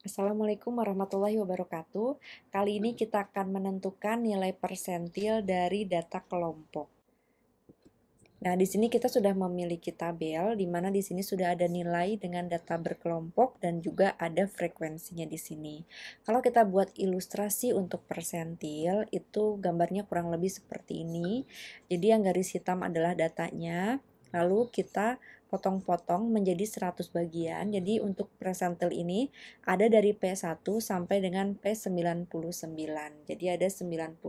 Assalamualaikum warahmatullahi wabarakatuh. Kali ini kita akan menentukan nilai persentil dari data kelompok. Nah, di sini kita sudah memiliki tabel di mana di sini sudah ada nilai dengan data berkelompok dan juga ada frekuensinya di sini. Kalau kita buat ilustrasi untuk persentil, itu gambarnya kurang lebih seperti ini. Jadi yang garis hitam adalah datanya, lalu kita potong-potong menjadi 100 bagian. Jadi untuk persentil ini ada dari P1 sampai dengan P99. Jadi ada 99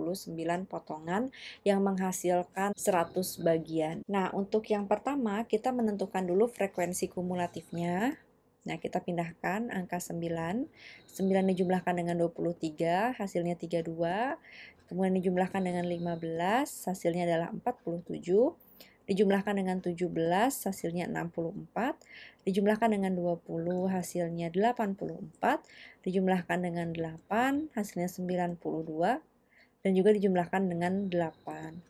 potongan yang menghasilkan 100 bagian. Nah, untuk yang pertama kita menentukan dulu frekuensi kumulatifnya. Nah, kita pindahkan angka 9. 9 dijumlahkan dengan 23, hasilnya 32. Kemudian dijumlahkan dengan 15, hasilnya adalah 47. Dijumlahkan dengan 17, hasilnya 64. Dijumlahkan dengan 20, hasilnya 84. Dijumlahkan dengan 8, hasilnya 92. Dan juga dijumlahkan dengan 8.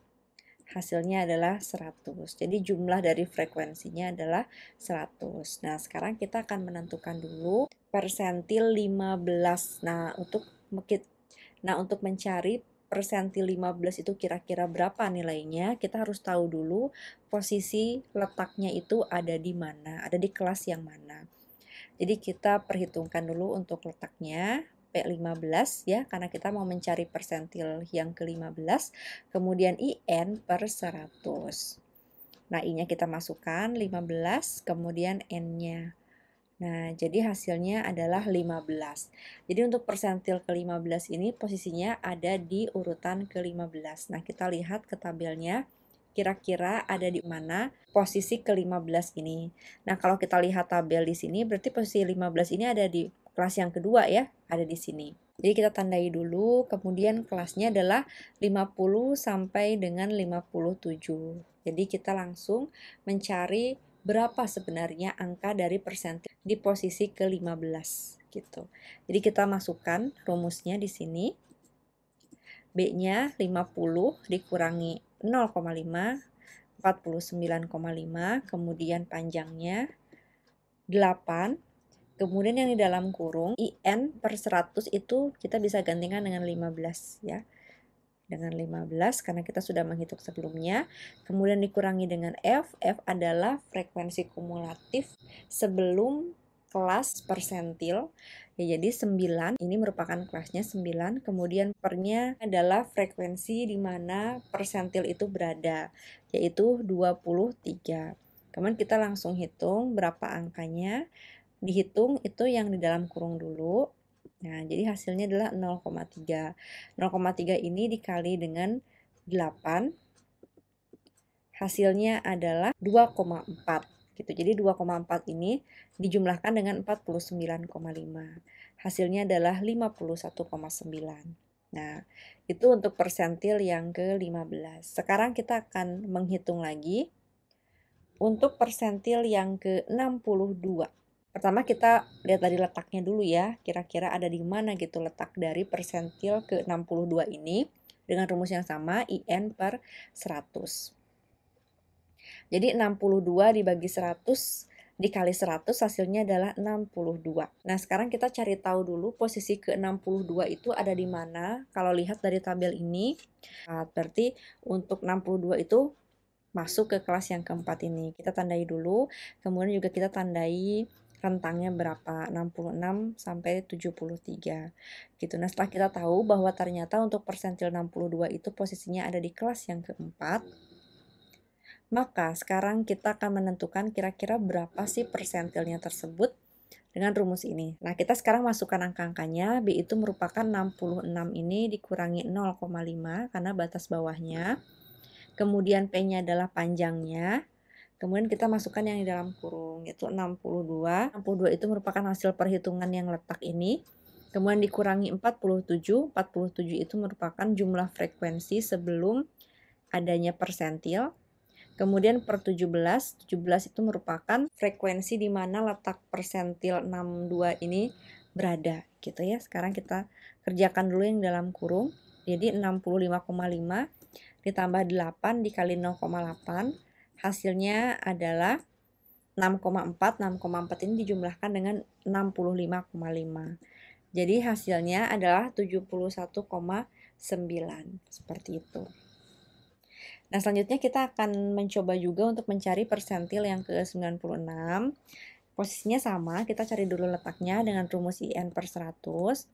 Hasilnya adalah 100. Jadi jumlah dari frekuensinya adalah 100. Nah, sekarang kita akan menentukan dulu persentil 15. Untuk mencari persentil 15 itu kira-kira berapa nilainya, kita harus tahu dulu posisi letaknya itu ada di mana, ada di kelas yang mana. Jadi kita perhitungkan dulu untuk letaknya. P15 ya, karena kita mau mencari persentil yang ke-15, kemudian IN per 100. Nah, I-nya kita masukkan 15, kemudian N-nya. Nah, jadi hasilnya adalah 15. Jadi untuk persentil ke-15 ini posisinya ada di urutan ke-15. Nah, kita lihat ke tabelnya, kira-kira ada di mana posisi ke-15 ini. Nah, kalau kita lihat tabel di sini, berarti posisi 15 ini ada di kelas yang kedua ya, ada di sini. Jadi kita tandai dulu, kemudian kelasnya adalah 50 sampai dengan 57. Jadi kita langsung mencari berapa sebenarnya angka dari persentil di posisi ke-15 gitu. Jadi kita masukkan rumusnya di sini. B-nya 50 dikurangi 0,5, 49,5, kemudian panjangnya 8, kemudian yang di dalam kurung IN per 100 itu kita bisa gantikan dengan 15 ya. Dengan 15 karena kita sudah menghitung sebelumnya, kemudian dikurangi dengan F adalah frekuensi kumulatif sebelum kelas persentil. Ya, jadi 9 ini merupakan kelasnya 9, kemudian pernya adalah frekuensi di mana persentil itu berada, yaitu 23. Kemudian kita langsung hitung berapa angkanya, dihitung itu yang di dalam kurung dulu. Nah, jadi hasilnya adalah 0,3. 0,3 ini dikali dengan 8, hasilnya adalah 2,4 gitu. Jadi 2,4 ini dijumlahkan dengan 49,5. Hasilnya adalah 51,9. Nah, itu untuk persentil yang ke-15. Sekarang kita akan menghitung lagi untuk persentil yang ke-62. Pertama kita lihat dari letaknya dulu ya, kira-kira ada di mana gitu letak dari persentil ke-62 ini dengan rumus yang sama, IN per 100. Jadi 62 dibagi 100 dikali 100 hasilnya adalah 62. Nah, sekarang kita cari tahu dulu posisi ke-62 itu ada di mana. Kalau lihat dari tabel ini, berarti untuk 62 itu masuk ke kelas yang keempat ini. Kita tandai dulu, kemudian juga kita tandai rentangnya berapa, 66 sampai 73 gitu. Nah, setelah kita tahu bahwa ternyata untuk persentil 62 itu posisinya ada di kelas yang keempat, maka sekarang kita akan menentukan kira-kira berapa sih persentilnya tersebut dengan rumus ini. Nah, kita sekarang masukkan angka-angkanya. B itu merupakan 66 ini dikurangi 0,5 karena batas bawahnya. Kemudian P-nya adalah panjangnya. Kemudian kita masukkan yang di dalam kurung, yaitu 62. 62 itu merupakan hasil perhitungan yang letak ini. Kemudian dikurangi 47. 47 itu merupakan jumlah frekuensi sebelum adanya persentil. Kemudian per 17, 17 itu merupakan frekuensi di mana letak persentil 62 ini berada, gitu ya. Sekarang kita kerjakan dulu yang dalam kurung. Jadi 65,5 ditambah 8 dikali 0,8, hasilnya adalah 6,4 ini dijumlahkan dengan 65,5. Jadi hasilnya adalah 71,9. Seperti itu. Nah, selanjutnya kita akan mencoba juga untuk mencari persentil yang ke-96. Posisinya sama, kita cari dulu letaknya dengan rumus IN per 100.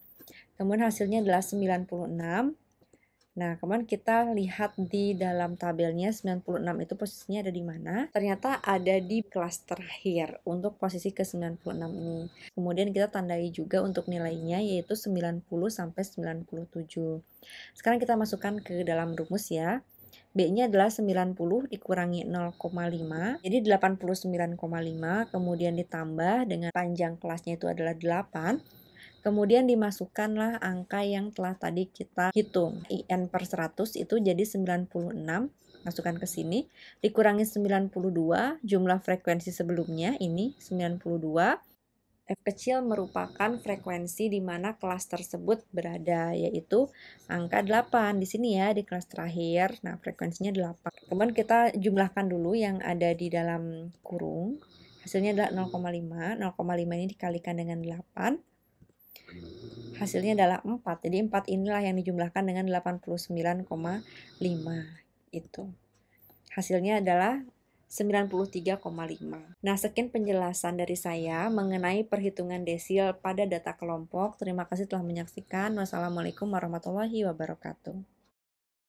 Kemudian hasilnya adalah 96. Nah, kemudian kita lihat di dalam tabelnya 96 itu posisinya ada di mana? Ternyata ada di kelas terakhir untuk posisi ke-96 ini. Kemudian kita tandai juga untuk nilainya yaitu 90 sampai 97. Sekarang kita masukkan ke dalam rumus ya. B-nya adalah 90 dikurangi 0,5, jadi 89,5, kemudian ditambah dengan panjang kelasnya itu adalah 8, kemudian dimasukkanlah angka yang telah tadi kita hitung. IN per 100 itu jadi 96, masukkan ke sini, dikurangi 92, jumlah frekuensi sebelumnya ini 92, F kecil merupakan frekuensi di mana kelas tersebut berada, yaitu angka 8 di sini ya, di kelas terakhir. Nah, frekuensinya 8. Kemudian kita jumlahkan dulu yang ada di dalam kurung. Hasilnya adalah 0,5. 0,5 ini dikalikan dengan 8. Hasilnya adalah 4. Jadi 4 inilah yang dijumlahkan dengan 89,5. Itu. Hasilnya adalah 93,5. Nah, sekian penjelasan dari saya mengenai perhitungan desil pada data kelompok. Terima kasih telah menyaksikan. Wassalamualaikum warahmatullahi wabarakatuh.